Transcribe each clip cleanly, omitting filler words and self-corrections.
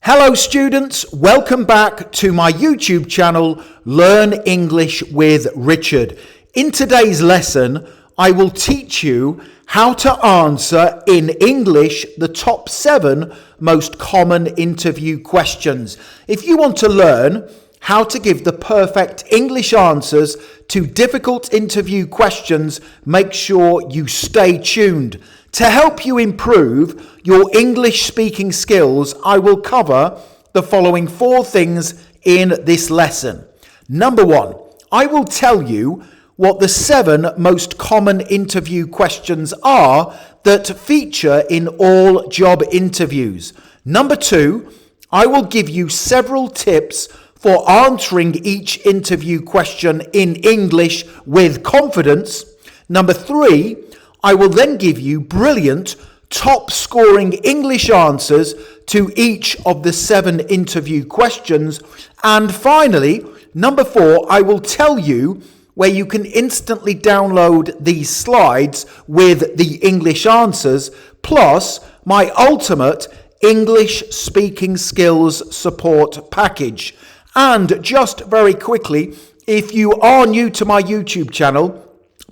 Hello students, welcome back to my YouTube channel, Learn English with Richard. In today's lesson, I will teach you how to answer in English the top 7 most common interview questions. If you want to learn how to give the perfect English answers to difficult interview questions, make sure you stay tuned. To help you improve your English speaking skills, I will cover the following 4 things in this lesson. Number 1, I will tell you what the 7 most common interview questions are that feature in all job interviews. Number 2, I will give you several tips for answering each interview question in English with confidence. Number 3, I will then give you brilliant, top-scoring English answers to each of the 7 interview questions. And finally, number 4, I will tell you where you can instantly download these slides with the English answers, plus my ultimate English speaking skills support package. And just very quickly, if you are new to my YouTube channel,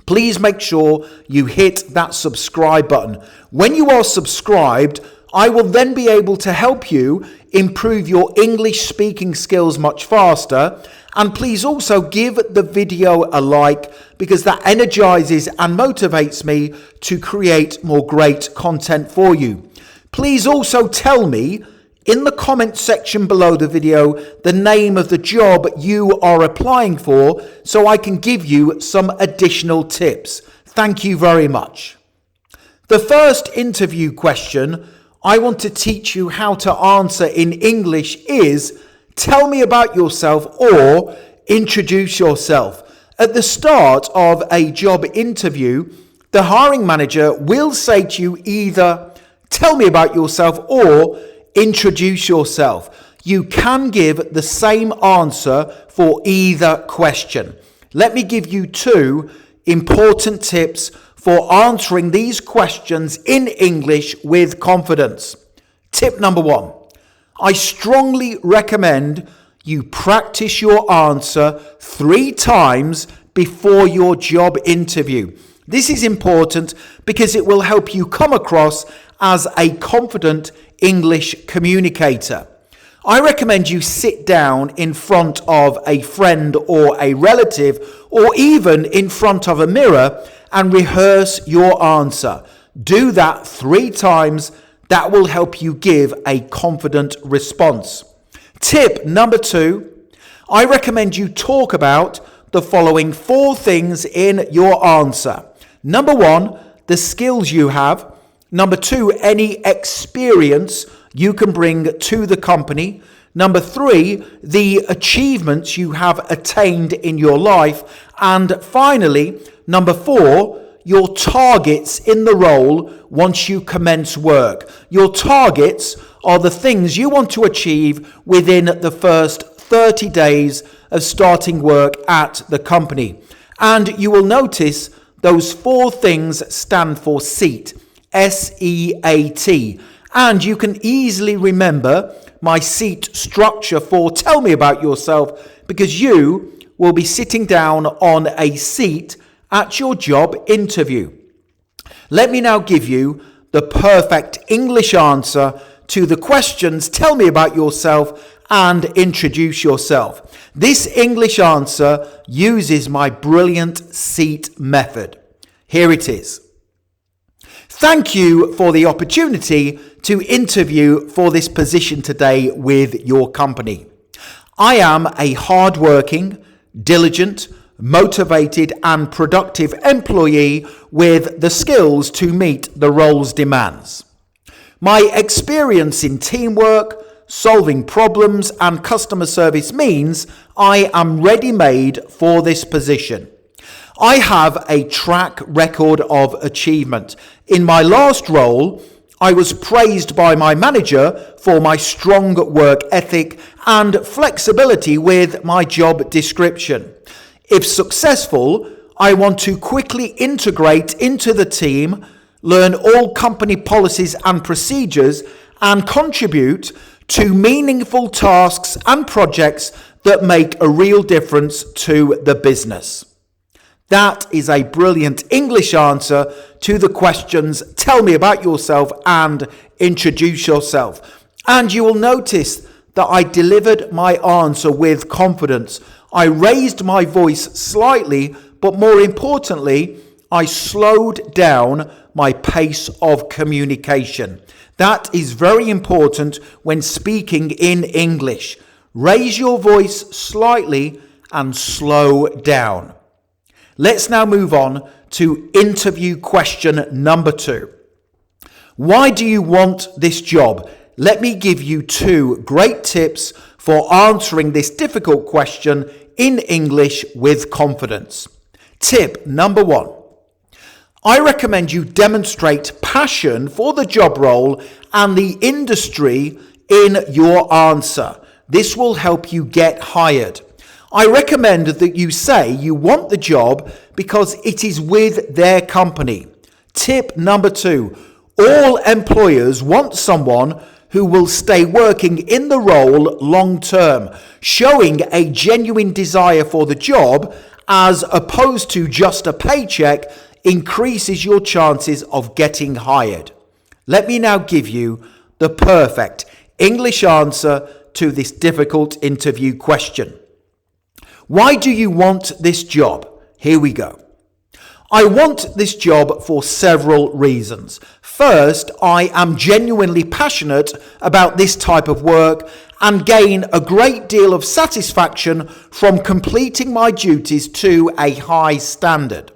please make sure you hit that subscribe button. When you are subscribed, I will then be able to help you improve your English speaking skills much faster. And please also give the video a like, because that energizes and motivates me to create more great content for you. Please also tell me in the comment section below the video the name of the job you are applying for, so I can give you some additional tips. Thank you very much. The first interview question I want to teach you how to answer in English is, tell me about yourself or introduce yourself. At the start of a job interview, the hiring manager will say to you either, tell me about yourself or introduce yourself. You can give the same answer for either question. Let me give you 2 important tips for answering these questions in English with confidence. Tip number 1, I strongly recommend you practice your answer 3 times before your job interview. This is important because it will help you come across as a confident English communicator. I recommend you sit down in front of a friend or a relative, or even in front of a mirror, and rehearse your answer. Do that 3 times. That will help you give a confident response. Tip number 2, I recommend you talk about the following 4 things in your answer. Number 1, the skills you have. Number 2, any experience you can bring to the company. Number 3, the achievements you have attained in your life. And finally, number 4, your targets in the role once you commence work. Your targets are the things you want to achieve within the first 30 days of starting work at the company. And you will notice those 4 things stand for SEAT. S-E-A-T. And you can easily remember my SEAT structure for tell me about yourself, because you will be sitting down on a seat at your job interview. Let me now give you the perfect English answer to the questions tell me about yourself and introduce yourself. This English answer uses my brilliant SEAT method. Here it is. Thank you for the opportunity to interview for this position today with your company. I am a hard-working, diligent, motivated and productive employee with the skills to meet the role's demands. My experience in teamwork, solving problems and customer service means I am ready-made for this position. I have a track record of achievement. In my last role, I was praised by my manager for my strong work ethic and flexibility with my job description. If successful, I want to quickly integrate into the team, learn all company policies and procedures, and contribute to meaningful tasks and projects that make a real difference to the business. That is a brilliant English answer to the questions, tell me about yourself and introduce yourself. And you will notice that I delivered my answer with confidence. I raised my voice slightly, but more importantly, I slowed down my pace of communication. That is very important when speaking in English. Raise your voice slightly and slow down. Let's now move on to interview question number 2. Why do you want this job? Let me give you 2 great tips for answering this difficult question in English with confidence. Tip number 1. I recommend you demonstrate passion for the job role and the industry in your answer. This will help you get hired. I recommend that you say you want the job because it is with their company. Tip number 2. All employers want someone who will stay working in the role long term, showing a genuine desire for the job as opposed to just a paycheck increases your chances of getting hired. Let me now give you the perfect English answer to this difficult interview question. Why do you want this job? Here we go. I want this job for several reasons. First, I am genuinely passionate about this type of work and gain a great deal of satisfaction from completing my duties to a high standard.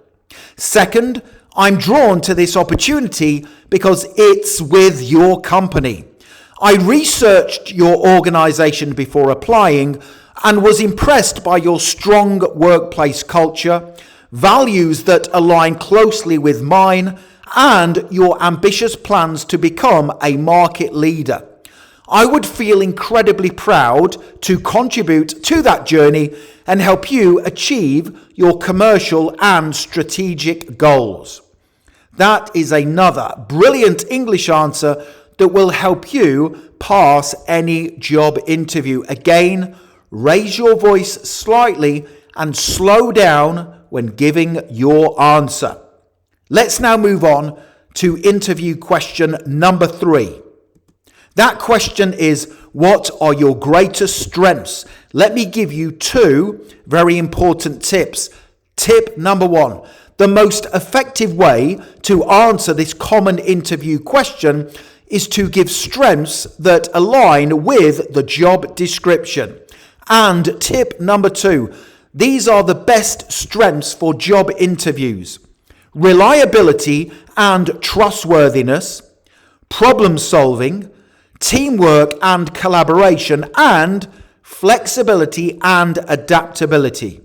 Second, I'm drawn to this opportunity because it's with your company. I researched your organization before applying and was impressed by your strong workplace culture, values that align closely with mine, and your ambitious plans to become a market leader. I would feel incredibly proud to contribute to that journey and help you achieve your commercial and strategic goals. That is another brilliant English answer that will help you pass any job interview. Again, raise your voice slightly and slow down when giving your answer. Let's now move on to interview question number 3. That question is, what are your greatest strengths? Let me give you 2 very important tips. Tip number 1. The most effective way to answer this common interview question is to give strengths that align with the job description. And tip number 2. These are the best strengths for job interviews: reliability and trustworthiness, problem solving, teamwork and collaboration, and flexibility and adaptability.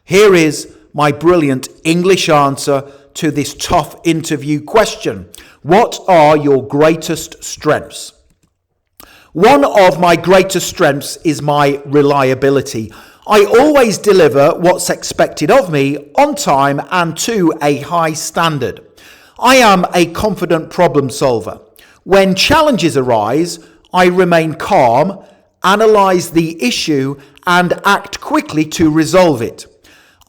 Here is my brilliant English answer to this tough interview question. What are your greatest strengths? One of my greatest strengths is my reliability. I always deliver what's expected of me on time and to a high standard. I am a confident problem solver. When challenges arise, I remain calm, analyze the issue, and act quickly to resolve it.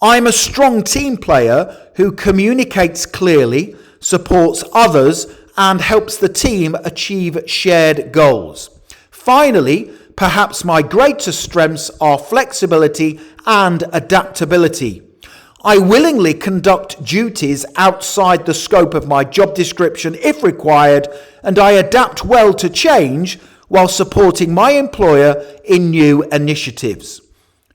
I'm a strong team player who communicates clearly, supports others, and helps the team achieve shared goals. Finally, perhaps my greatest strengths are flexibility and adaptability. I willingly conduct duties outside the scope of my job description if required, and I adapt well to change while supporting my employer in new initiatives.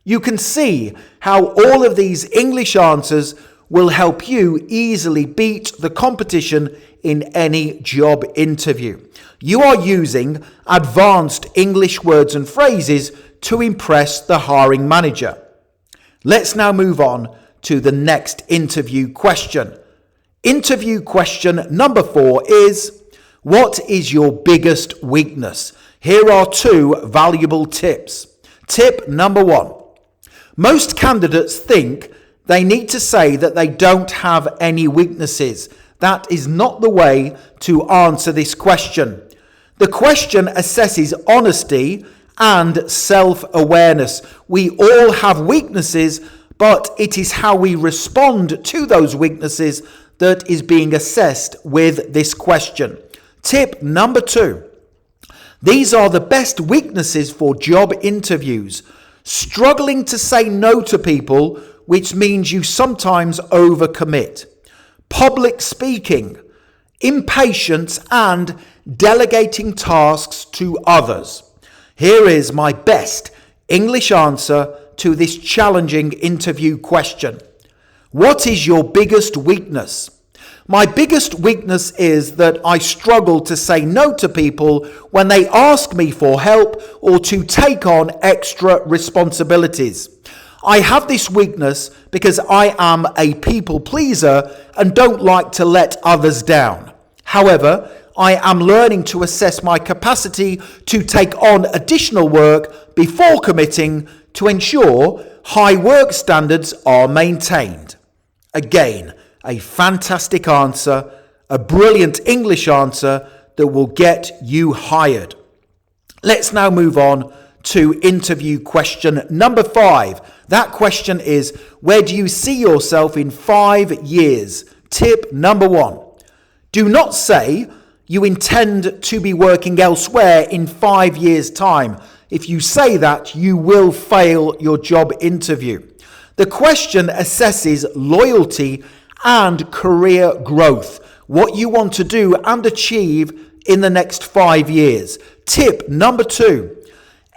You can see how all of these English answers will help you easily beat the competition in any job interview. You are using advanced English words and phrases to impress the hiring manager. Let's now move on to the next interview question. Interview question number 4 is, what is your biggest weakness? Here are 2 valuable tips. Tip number 1. Most candidates think they need to say that they don't have any weaknesses. That is not the way to answer this question. The question assesses honesty and self-awareness. We all have weaknesses, but it is how we respond to those weaknesses that is being assessed with this question. Tip number 2. These are the best weaknesses for job interviews. Struggling to say no to people, which means you sometimes overcommit. Public speaking, impatience, and delegating tasks to others. Here is my best English answer to this challenging interview question. What is your biggest weakness? My biggest weakness is that I struggle to say no to people when they ask me for help or to take on extra responsibilities. I have this weakness because I am a people pleaser and don't like to let others down. However, I am learning to assess my capacity to take on additional work before committing to ensure high work standards are maintained. Again, a fantastic answer, a brilliant English answer that will get you hired. Let's now move on to interview question number 5. That question is, where do you see yourself in 5 years? Tip number 1. Do not say you intend to be working elsewhere in 5 years' time. If you say that, you will fail your job interview. The question assesses loyalty and career growth, what you want to do and achieve in the next 5 years. Tip number 2.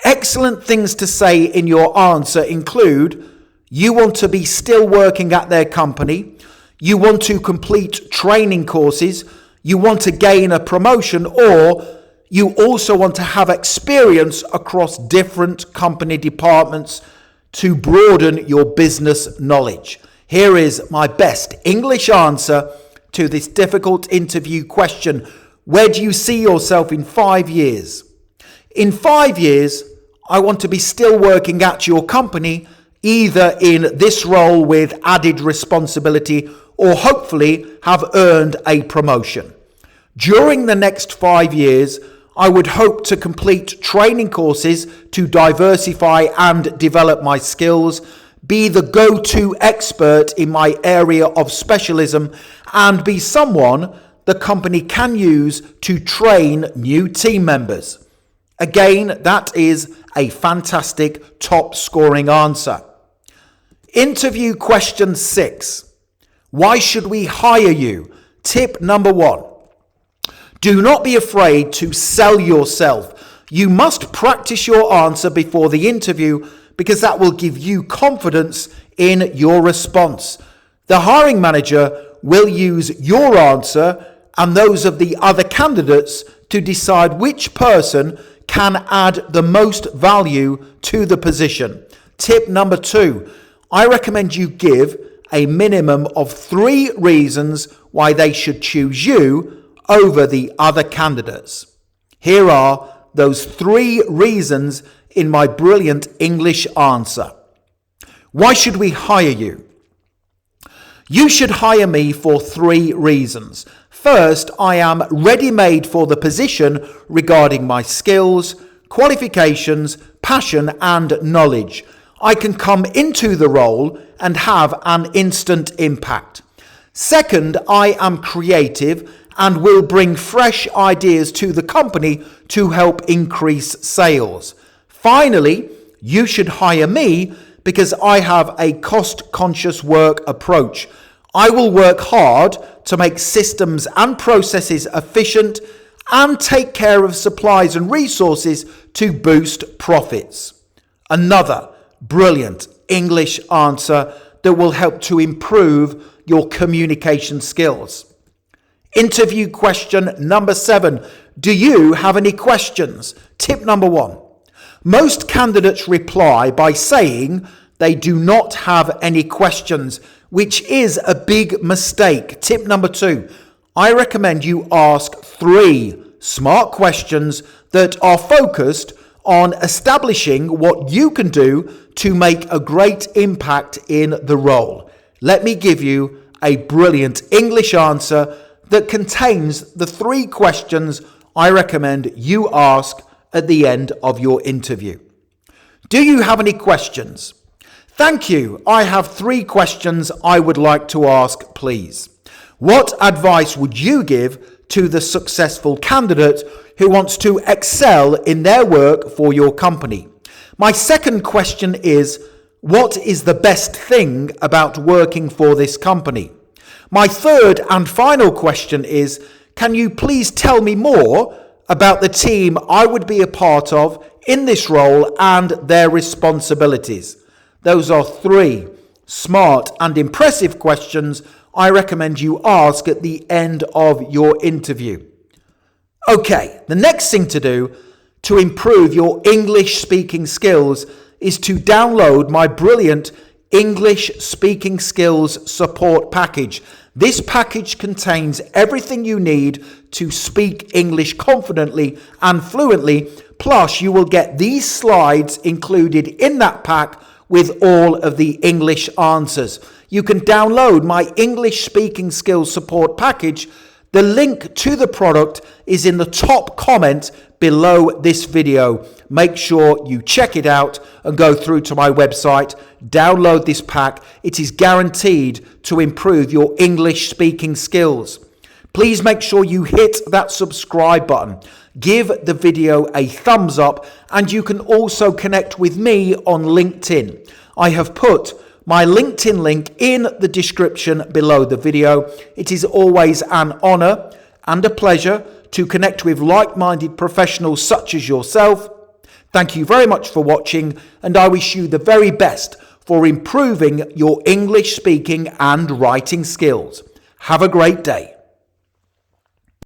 Excellent things to say in your answer include, you want to be still working at their company, you want to complete training courses, you want to gain a promotion, or you also want to have experience across different company departments to broaden your business knowledge. Here is my best English answer to this difficult interview question. Where do you see yourself in 5 years? In 5 years, I want to be still working at your company, either in this role with added responsibility or hopefully have earned a promotion. During the next 5 years, I would hope to complete training courses to diversify and develop my skills, be the go-to expert in my area of specialism, and be someone the company can use to train new team members. Again, that is a fantastic top scoring answer. Interview question 6. Why should we hire you? Tip number 1. Do not be afraid to sell yourself. You must practice your answer before the interview because that will give you confidence in your response. The hiring manager will use your answer and those of the other candidates to decide which person can add the most value to the position. Tip number 2. I recommend you give a minimum of 3 reasons why they should choose you over the other candidates. Here are those 3 reasons in my brilliant English answer. Why should we hire you? You should hire me for 3 reasons. First, I am ready-made for the position regarding my skills, qualifications, passion, and knowledge. I can come into the role and have an instant impact. Second, I am creative and will bring fresh ideas to the company to help increase sales. Finally, you should hire me because I have a cost-conscious work approach. I will work hard to make systems and processes efficient and take care of supplies and resources to boost profits. Another brilliant English answer that will help to improve your communication skills. Interview question number 7. Do you have any questions? Tip number 1. Most candidates reply by saying they do not have any questions, which is a big mistake. Tip number 2. I recommend you ask 3 smart questions that are focused on establishing what you can do to make a great impact in the role. Let me give you a brilliant English answer that contains the 3 questions I recommend you ask at the end of your interview. Do you have any questions? Thank you. I have 3 questions I would like to ask, please. What advice would you give to the successful candidate who wants to excel in their work for your company? My second question is, what is the best thing about working for this company? My third and final question is, can you please tell me more about the team I would be a part of in this role and their responsibilities? Those are 3 smart and impressive questions I recommend you ask at the end of your interview. Okay, the next thing to do to improve your English speaking skills is to download my brilliant English speaking skills support package. This package contains everything you need to speak English confidently and fluently, plus you will get these slides included in that pack with all of the English answers. You can download my English speaking skills support package. The link to the product is in the top comment below this video. Make sure you check it out and go through to my website. Download this pack. It is guaranteed to improve your English speaking skills. Please make sure you hit that subscribe button. Give the video a thumbs up, and you can also connect with me on LinkedIn. I have put my LinkedIn link in the description below the video. It is always an honor and a pleasure to connect with like-minded professionals such as yourself. Thank you very much for watching, and I wish you the very best for improving your English speaking and writing skills. Have a great day.